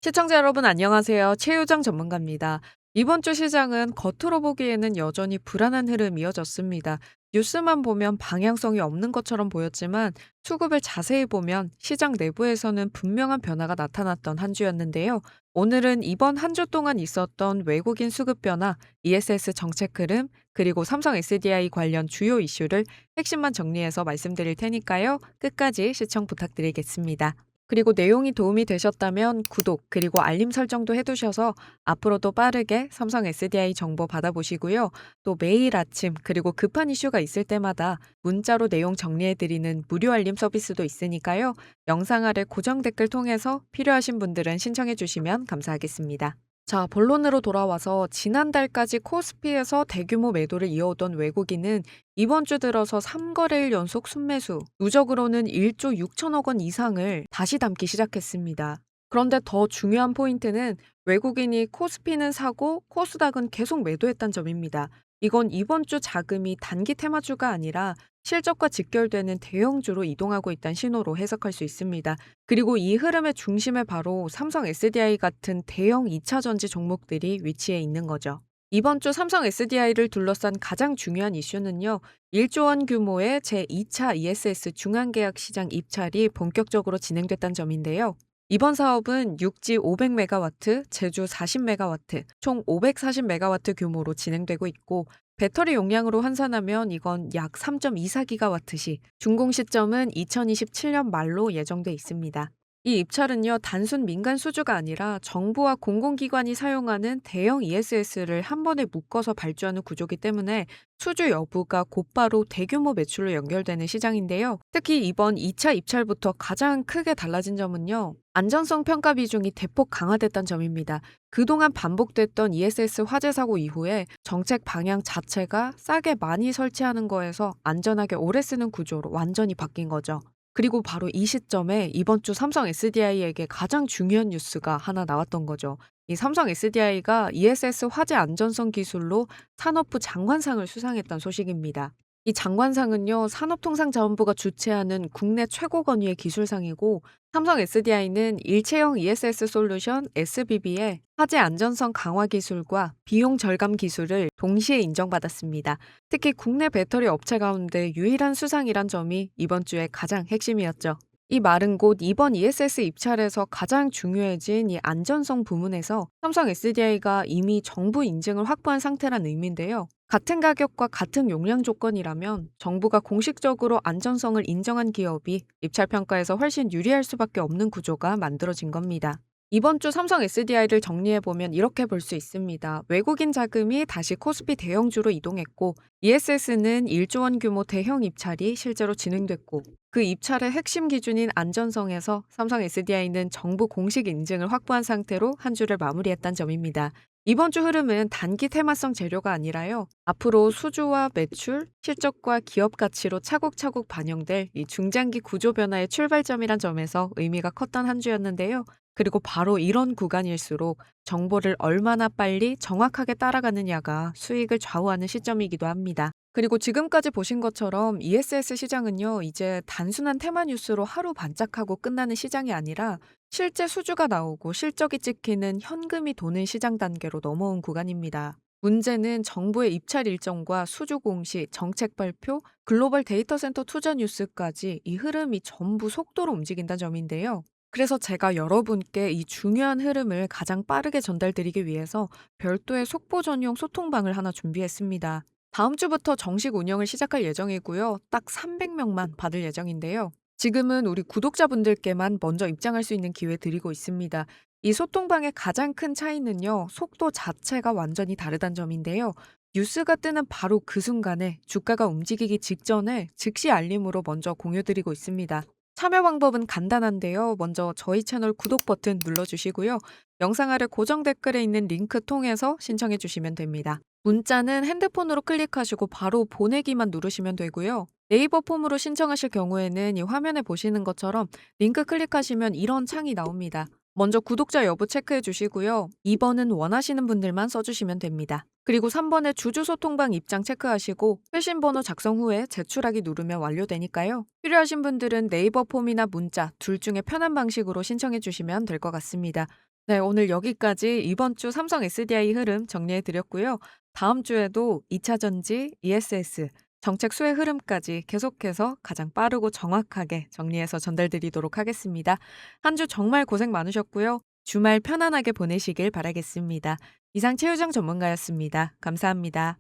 시청자 여러분 안녕하세요. 최유정 전문가입니다. 이번 주 시장은 겉으로 보기에는 여전히 불안한 흐름이 이어졌습니다. 뉴스만 보면 방향성이 없는 것처럼 보였지만 수급을 자세히 보면 시장 내부에서는 분명한 변화가 나타났던 한 주였는데요. 오늘은 이번 한 주 동안 있었던 외국인 수급 변화, ESS 정책 흐름, 그리고 삼성 SDI 관련 주요 이슈를 핵심만 정리해서 말씀드릴 테니까요. 끝까지 시청 부탁드리겠습니다. 그리고 내용이 도움이 되셨다면 구독 그리고 알림 설정도 해두셔서 앞으로도 빠르게 삼성 SDI 정보 받아보시고요. 또 매일 아침 그리고 급한 이슈가 있을 때마다 문자로 내용 정리해드리는 무료 알림 서비스도 있으니까요. 영상 아래 고정 댓글 통해서 필요하신 분들은 신청해 주시면 감사하겠습니다. 자, 본론으로 돌아와서 지난달까지 코스피에서 대규모 매도를 이어오던 외국인은 이번 주 들어서 3거래일 연속 순매수, 누적으로는 1조 6천억 원 이상을 다시 담기 시작했습니다. 그런데 더 중요한 포인트는 외국인이 코스피는 사고 코스닥은 계속 매도했다는 점입니다. 이건 이번 주 자금이 단기 테마주가 아니라 실적과 직결되는 대형주로 이동하고 있다는 신호로 해석할 수 있습니다. 그리고 이 흐름의 중심에 바로 삼성 SDI 같은 대형 2차 전지 종목들이 위치해 있는 거죠. 이번 주 삼성 SDI를 둘러싼 가장 중요한 이슈는요, 1조 원 규모의 제2차 ESS 중앙계약 시장 입찰이 본격적으로 진행됐다는 점인데요. 이번 사업은 육지 500메가와트, 제주 40메가와트, 총 540메가와트 규모로 진행되고 있고, 배터리 용량으로 환산하면 이건 약 3.24기가와트시, 준공 시점은 2027년 말로 예정돼 있습니다. 이 입찰은요, 단순 민간 수주가 아니라 정부와 공공기관이 사용하는 대형 ESS를 한 번에 묶어서 발주하는 구조기 때문에 수주 여부가 곧바로 대규모 매출로 연결되는 시장인데요. 특히 이번 2차 입찰부터 가장 크게 달라진 점은요, 안전성 평가 비중이 대폭 강화됐다는 점입니다. 그동안 반복됐던 ESS 화재 사고 이후에 정책 방향 자체가 싸게 많이 설치하는 거에서 안전하게 오래 쓰는 구조로 완전히 바뀐 거죠. 그리고 바로 이 시점에 이번 주 삼성 SDI에게 가장 중요한 뉴스가 하나 나왔던 거죠. 이 삼성 SDI가 ESS 화재 안전성 기술로 산업부 장관상을 수상했던 소식입니다. 이 장관상은요, 산업통상자원부가 주최하는 국내 최고 권위의 기술상이고, 삼성 SDI는 일체형 ESS 솔루션 SBB의 화재 안전성 강화 기술과 비용 절감 기술을 동시에 인정받았습니다. 특히 국내 배터리 업체 가운데 유일한 수상이란 점이 이번 주의 가장 핵심이었죠. 이 말은 곧 이번 ESS 입찰에서 가장 중요해진 이 안전성 부문에서 삼성 SDI가 이미 정부 인증을 확보한 상태란 의미인데요. 같은 가격과 같은 용량 조건이라면 정부가 공식적으로 안전성을 인정한 기업이 입찰 평가에서 훨씬 유리할 수밖에 없는 구조가 만들어진 겁니다. 이번 주 삼성 SDI를 정리해보면 이렇게 볼 수 있습니다. 외국인 자금이 다시 코스피 대형주로 이동했고, ESS는 1조 원 규모 대형 입찰이 실제로 진행됐고, 그 입찰의 핵심 기준인 안전성에서 삼성 SDI는 정부 공식 인증을 확보한 상태로 한 주를 마무리했다는 점입니다. 이번 주 흐름은 단기 테마성 재료가 아니라요, 앞으로 수주와 매출, 실적과 기업 가치로 차곡차곡 반영될 이 중장기 구조 변화의 출발점이란 점에서 의미가 컸던 한 주였는데요. 그리고 바로 이런 구간일수록 정보를 얼마나 빨리 정확하게 따라가느냐가 수익을 좌우하는 시점이기도 합니다. 그리고 지금까지 보신 것처럼 ESS 시장은요, 이제 단순한 테마 뉴스로 하루 반짝하고 끝나는 시장이 아니라 실제 수주가 나오고 실적이 찍히는 현금이 도는 시장 단계로 넘어온 구간입니다. 문제는 정부의 입찰 일정과 수주 공시, 정책 발표, 글로벌 데이터 센터 투자 뉴스까지 이 흐름이 전부 속도로 움직인다는 점인데요. 그래서 제가 여러분께 이 중요한 흐름을 가장 빠르게 전달드리기 위해서 별도의 속보 전용 소통방을 하나 준비했습니다. 다음 주부터 정식 운영을 시작할 예정이고요. 딱 300명만 받을 예정인데요. 지금은 우리 구독자분들께만 먼저 입장할 수 있는 기회 드리고 있습니다. 이 소통방의 가장 큰 차이는요, 속도 자체가 완전히 다르다는 점인데요. 뉴스가 뜨는 바로 그 순간에 주가가 움직이기 직전에 즉시 알림으로 먼저 공유드리고 있습니다. 참여 방법은 간단한데요. 먼저 저희 채널 구독 버튼 눌러주시고요. 영상 아래 고정 댓글에 있는 링크 통해서 신청해 주시면 됩니다. 문자는 핸드폰으로 클릭하시고 바로 보내기만 누르시면 되고요. 네이버 폼으로 신청하실 경우에는 이 화면에 보시는 것처럼 링크 클릭하시면 이런 창이 나옵니다. 먼저 구독자 여부 체크해 주시고요. 2번은 원하시는 분들만 써주시면 됩니다. 그리고 3번에 주주소통방 입장 체크하시고 회신 번호 작성 후에 제출하기 누르면 완료되니까요. 필요하신 분들은 네이버 폼이나 문자 둘 중에 편한 방식으로 신청해 주시면 될 것 같습니다. 네, 오늘 여기까지 이번 주 삼성 SDI 흐름 정리해 드렸고요. 다음 주에도 2차 전지, ESS, 정책 수혜 흐름까지 계속해서 가장 빠르고 정확하게 정리해서 전달드리도록 하겠습니다. 한 주 정말 고생 많으셨고요. 주말 편안하게 보내시길 바라겠습니다. 이상 최유정 전문가였습니다. 감사합니다.